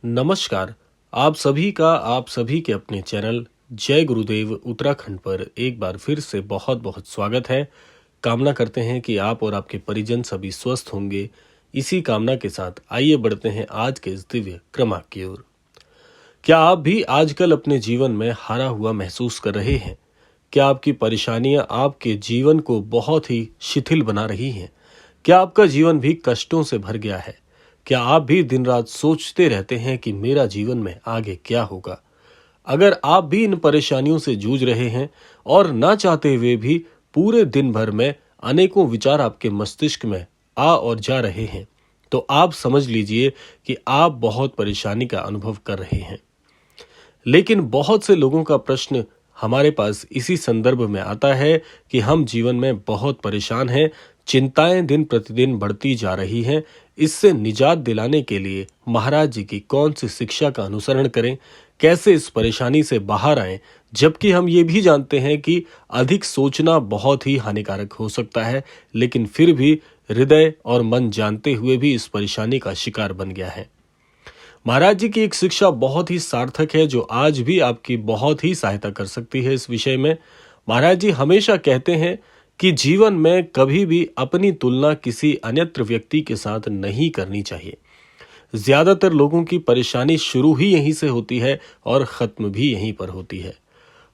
नमस्कार। आप सभी के अपने चैनल जय गुरुदेव उत्तराखंड पर एक बार फिर से बहुत बहुत स्वागत है। कामना करते हैं कि आप और आपके परिजन सभी स्वस्थ होंगे। इसी कामना के साथ आइए बढ़ते हैं आज के इस दिव्य क्रमांक की ओर। क्या आप भी आजकल अपने जीवन में हारा हुआ महसूस कर रहे हैं? क्या आपकी परेशानियां आपके जीवन को बहुत ही शिथिल बना रही हैं? क्या आपका जीवन भी कष्टों से भर गया है? क्या आप भी दिन रात सोचते रहते हैं कि मेरा जीवन में आगे क्या होगा? अगर आप भी इन परेशानियों से जूझ रहे हैं और ना चाहते हुए भी पूरे दिन भर में अनेकों विचार आपके मस्तिष्क में आ और जा रहे हैं, तो आप समझ लीजिए कि आप बहुत परेशानी का अनुभव कर रहे हैं। लेकिन बहुत से लोगों का प्रश्न हमारे पास इसी संदर्भ में आता है कि हम जीवन में बहुत परेशान हैं, चिंताएं दिन प्रतिदिन बढ़ती जा रही हैं। इससे निजात दिलाने के लिए महाराज जी की कौन सी शिक्षा का अनुसरण करें, कैसे इस परेशानी से बाहर आएं, जबकि हम ये भी जानते हैं कि अधिक सोचना बहुत ही हानिकारक हो सकता है, लेकिन फिर भी हृदय और मन जानते हुए भी इस परेशानी का शिकार बन गया है। महाराज जी की एक शिक्षा बहुत ही सार्थक है जो आज भी आपकी बहुत ही सहायता कर सकती है इस विषय में। महाराज जी हमेशा कहते हैं कि जीवन में कभी भी अपनी तुलना किसी अन्यत्र व्यक्ति के साथ नहीं करनी चाहिए। ज्यादातर लोगों की परेशानी शुरू ही यहीं से होती है और खत्म भी यहीं पर होती है।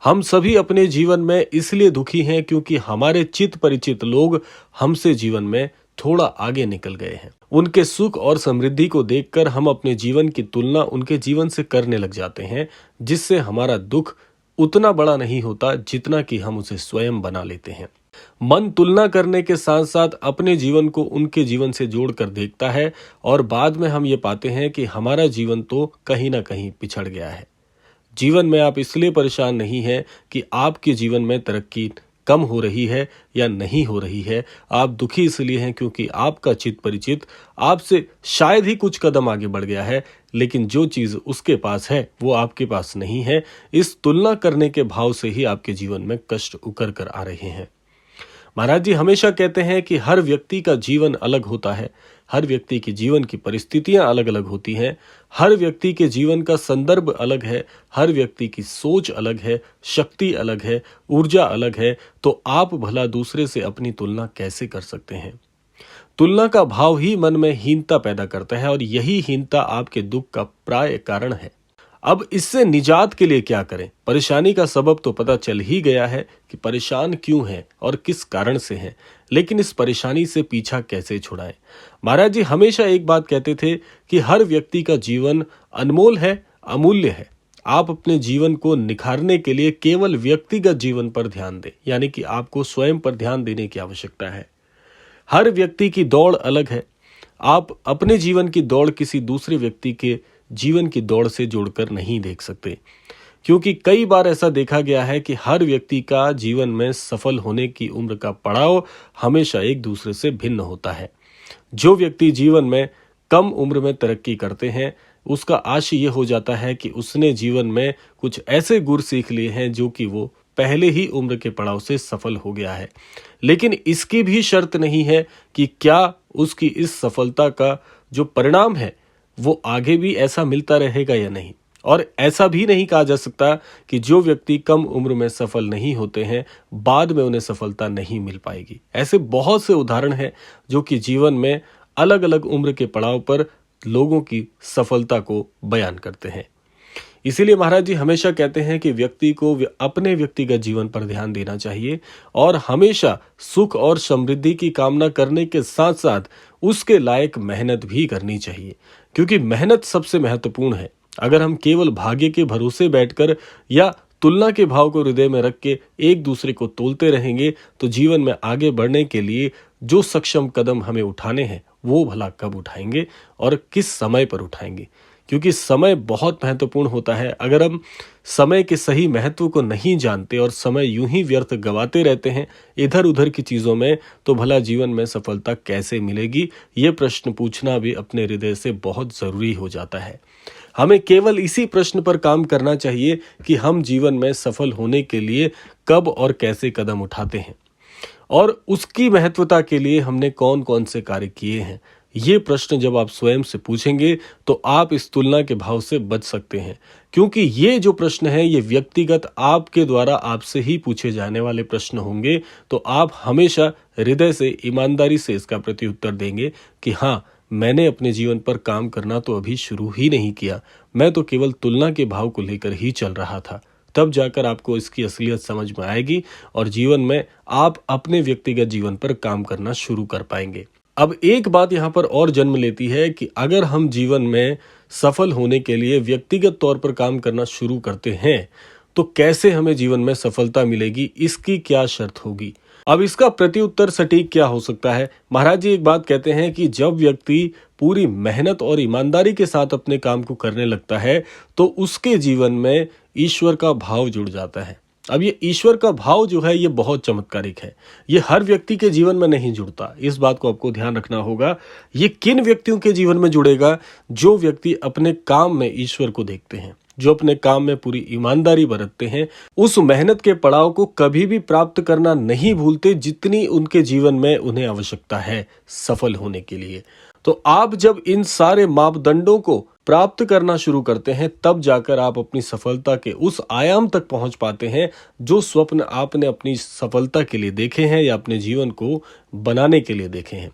हम सभी अपने जीवन में इसलिए दुखी हैं क्योंकि हमारे चित परिचित लोग हमसे जीवन में थोड़ा आगे निकल गए हैं। उनके सुख और समृद्धि को देखकर हम अपने जीवन की तुलना उनके जीवन से करने लग जाते हैं, जिससे हमारा दुख उतना बड़ा नहीं होता जितना कि हम उसे स्वयं बना लेते हैं। मन तुलना करने के साथ साथ अपने जीवन को उनके जीवन से जोड़कर देखता है और बाद में हम ये पाते हैं कि हमारा जीवन तो कहीं ना कहीं पिछड़ गया है। जीवन में आप इसलिए परेशान नहीं हैं कि आपके जीवन में तरक्की कम हो रही है या नहीं हो रही है। आप दुखी इसलिए हैं क्योंकि आपका चित परिचित आपसे शायद ही कुछ कदम आगे बढ़ गया है, लेकिन जो चीज उसके पास है वो आपके पास नहीं है। इस तुलना करने के भाव से ही आपके जीवन में कष्ट उकर कर आ रहे हैं। महाराज जी हमेशा कहते हैं कि हर व्यक्ति का जीवन अलग होता है, हर व्यक्ति की जीवन की परिस्थितियां अलग अलग होती हैं, हर व्यक्ति के जीवन का संदर्भ अलग है, हर व्यक्ति की सोच अलग है, शक्ति अलग है, ऊर्जा अलग है। तो आप भला दूसरे से अपनी तुलना कैसे कर सकते हैं? तुलना का भाव ही मन में हीनता पैदा करता है और यही हीनता आपके दुख का प्राय कारण है। अब इससे निजात के लिए क्या करें? परेशानी का सबब तो पता चल ही गया है कि परेशान क्यों हैं और किस कारण से हैं, लेकिन इस परेशानी से पीछा कैसे छुड़ाएं? महाराज जी हमेशा एक बात कहते थे कि हर व्यक्ति का जीवन अनमोल है, अमूल्य है। आप अपने जीवन को निखारने के लिए केवल व्यक्तिगत जीवन पर ध्यान दें, यानी कि आपको स्वयं पर ध्यान देने की आवश्यकता है। हर व्यक्ति की दौड़ अलग है। आप अपने जीवन की दौड़ किसी दूसरे व्यक्ति के जीवन की दौड़ से जोड़कर नहीं देख सकते, क्योंकि कई बार ऐसा देखा गया है कि हर व्यक्ति का जीवन में सफल होने की उम्र का पड़ाव हमेशा एक दूसरे से भिन्न होता है। जो व्यक्ति जीवन में कम उम्र में तरक्की करते हैं, उसका आशय यह हो जाता है कि उसने जीवन में कुछ ऐसे गुर सीख लिए हैं जो कि वो पहले ही उम्र के पड़ाव से सफल हो गया है। लेकिन इसकी भी शर्त नहीं है कि क्या उसकी इस सफलता का जो परिणाम है वो आगे भी ऐसा मिलता रहेगा या नहीं। और ऐसा भी नहीं कहा जा सकता कि जो व्यक्ति कम उम्र में सफल नहीं होते हैं, बाद में उन्हें सफलता नहीं मिल पाएगी। ऐसे बहुत से उदाहरण हैं जो कि जीवन में अलग अलग उम्र के पड़ाव पर लोगों की सफलता को बयान करते हैं। इसीलिए महाराज जी हमेशा कहते हैं कि व्यक्ति को अपने व्यक्तिगत जीवन पर ध्यान देना चाहिए और हमेशा सुख और समृद्धि की कामना करने के साथ साथ उसके लायक मेहनत भी करनी चाहिए, क्योंकि मेहनत सबसे महत्वपूर्ण है। अगर हम केवल भाग्य के भरोसे बैठकर या तुलना के भाव को हृदय में रख के एक दूसरे को तोलते रहेंगे, तो जीवन में आगे बढ़ने के लिए जो सक्षम कदम हमें उठाने हैं वो भला कब उठाएंगे और किस समय पर उठाएंगे? क्योंकि समय बहुत महत्वपूर्ण होता है। अगर हम समय के सही महत्व को नहीं जानते और समय यूं ही व्यर्थ गवाते रहते हैं इधर उधर की चीजों में, तो भला जीवन में सफलता कैसे मिलेगी? ये प्रश्न पूछना भी अपने हृदय से बहुत जरूरी हो जाता है। हमें केवल इसी प्रश्न पर काम करना चाहिए कि हम जीवन में सफल होने के लिए कब और कैसे कदम उठाते हैं और उसकी महत्वता के लिए हमने कौन कौन से कार्य किए हैं। ये प्रश्न जब आप स्वयं से पूछेंगे तो आप इस तुलना के भाव से बच सकते हैं, क्योंकि ये जो प्रश्न है ये व्यक्तिगत आपके द्वारा आपसे ही पूछे जाने वाले प्रश्न होंगे। तो आप हमेशा हृदय से, ईमानदारी से इसका प्रत्युत्तर देंगे कि हाँ, मैंने अपने जीवन पर काम करना तो अभी शुरू ही नहीं किया, मैं तो केवल तुलना के भाव को लेकर ही चल रहा था। तब जाकर आपको इसकी असलियत समझ में आएगी और जीवन में आप अपने व्यक्तिगत जीवन पर काम करना शुरू कर पाएंगे। अब एक बात यहाँ पर और जन्म लेती है कि अगर हम जीवन में सफल होने के लिए व्यक्तिगत तौर पर काम करना शुरू करते हैं तो कैसे हमें जीवन में सफलता मिलेगी, इसकी क्या शर्त होगी। अब इसका प्रत्युत्तर सटीक क्या हो सकता है। महाराज जी एक बात कहते हैं कि जब व्यक्ति पूरी मेहनत और ईमानदारी के साथ अपने काम को करने लगता है तो उसके जीवन में ईश्वर का भाव जुड़ जाता है। अब ये ईश्वर का भाव जो है ये बहुत चमत्कारिक है, ये हर व्यक्ति के जीवन में नहीं जुड़ता। इस बात को आपको ध्यान रखना होगा। ये किन व्यक्तियों के जीवन में जुड़ेगा? जो व्यक्ति अपने काम में ईश्वर को देखते हैं, जो अपने काम में पूरी ईमानदारी बरतते हैं, उस मेहनत के पड़ाव को कभी भी प्राप्त करना नहीं भूलते जितनी उनके जीवन में उन्हें आवश्यकता है सफल होने के लिए। तो आप जब इन सारे मापदंडों को प्राप्त करना शुरू करते हैं तब जाकर आप अपनी सफलता के उस आयाम तक पहुंच पाते हैं जो स्वप्न आपने अपनी सफलता के लिए देखे हैं या अपने जीवन को बनाने के लिए देखे हैं।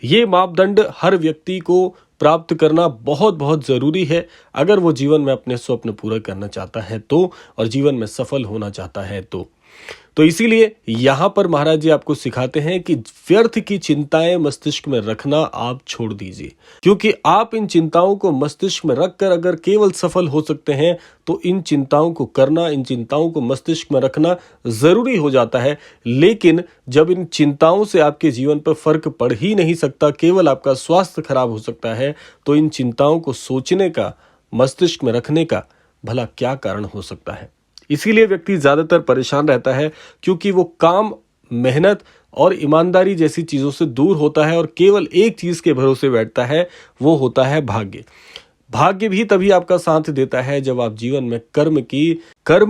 ये मापदंड हर व्यक्ति को प्राप्त करना बहुत बहुत जरूरी है अगर वो जीवन में अपने स्वप्न पूरा करना चाहता है तो, और जीवन में सफल होना चाहता है तो इसीलिए यहां पर महाराज जी आपको सिखाते हैं कि व्यर्थ की चिंताएं मस्तिष्क में रखना आप छोड़ दीजिए, क्योंकि आप इन चिंताओं को मस्तिष्क में रखकर अगर केवल सफल हो सकते हैं तो इन चिंताओं को करना, इन चिंताओं को मस्तिष्क में रखना जरूरी हो जाता है। लेकिन जब इन चिंताओं से आपके जीवन पर फर्क पड़ ही नहीं सकता, केवल आपका स्वास्थ्य खराब हो सकता है, तो इन चिंताओं को सोचने का, मस्तिष्क में रखने का भला क्या कारण हो सकता है। इसीलिए व्यक्ति ज्यादातर परेशान रहता है, क्योंकि वो काम, मेहनत और ईमानदारी जैसी चीजों से दूर होता है और केवल एक चीज के भरोसे बैठता है, वो होता है भाग्य। भाग्य भी तभी आपका साथ देता है जब आप जीवन में कर्म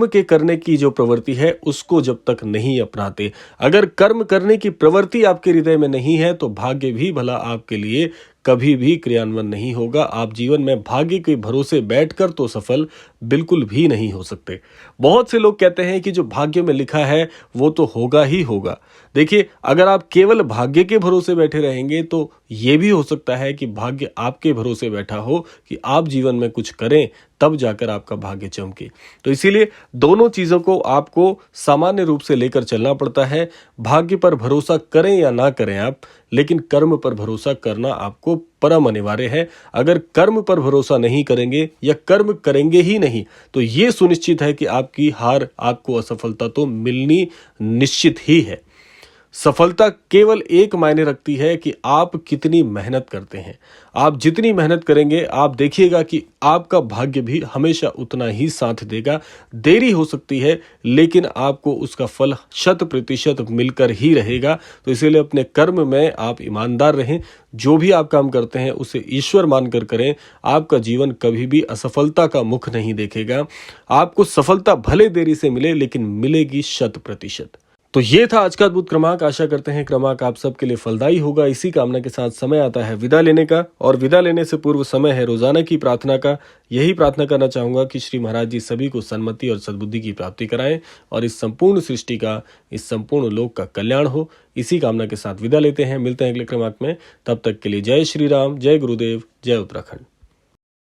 के करने की जो प्रवृत्ति है उसको जब तक नहीं अपनाते। अगर कर्म करने की प्रवृत्ति आपके हृदय में नहीं है तो भाग्य भी भला आपके लिए कभी भी क्रियान्वयन नहीं होगा। आप जीवन में भाग्य के भरोसे बैठकर तो सफल बिल्कुल भी नहीं हो सकते। बहुत से लोग कहते हैं कि जो भाग्य में लिखा है वो तो होगा ही होगा। देखिए, अगर आप केवल भाग्य के भरोसे बैठे रहेंगे तो ये भी हो सकता है कि भाग्य आपके भरोसे बैठा हो कि आप जीवन में कुछ करें, तब जाकर आपका भाग्य चमके। तो इसीलिए दोनों चीजों को आपको सामान्य रूप से लेकर चलना पड़ता है। भाग्य पर भरोसा करें या ना करें आप, लेकिन कर्म पर भरोसा करना आपको परम अनिवार्य है। अगर कर्म पर भरोसा नहीं करेंगे या कर्म करेंगे ही नहीं तो ये सुनिश्चित है कि आपकी हार, आपको असफलता तो मिलनी निश्चित ही है। सफलता केवल एक मायने रखती है कि आप कितनी मेहनत करते हैं। आप जितनी मेहनत करेंगे आप देखिएगा कि आपका भाग्य भी हमेशा उतना ही साथ देगा। देरी हो सकती है लेकिन आपको उसका फल 100% मिलकर ही रहेगा। तो इसीलिए अपने कर्म में आप ईमानदार रहें। जो भी आप काम करते हैं उसे ईश्वर मानकर करें। आपका जीवन कभी भी असफलता का मुख नहीं देखेगा। आपको सफलता भले देरी से मिले लेकिन मिलेगी 100%। तो ये था आज का अद्भुत क्रमांक। आशा करते हैं क्रमांक आप सबके लिए फलदायी होगा। इसी कामना के साथ समय आता है विदा लेने का, और विदा लेने से पूर्व समय है रोजाना की प्रार्थना का। यही प्रार्थना करना चाहूंगा कि श्री महाराज जी सभी को सन्मति और सद्बुद्धि की प्राप्ति कराएं और इस संपूर्ण सृष्टि का, इस संपूर्ण लोक का कल्याण हो। इसी कामना के साथ विदा लेते हैं। मिलते हैं अगले क्रमांक में। तब तक के लिए जय श्री राम, जय गुरुदेव, जय उत्तराखंड।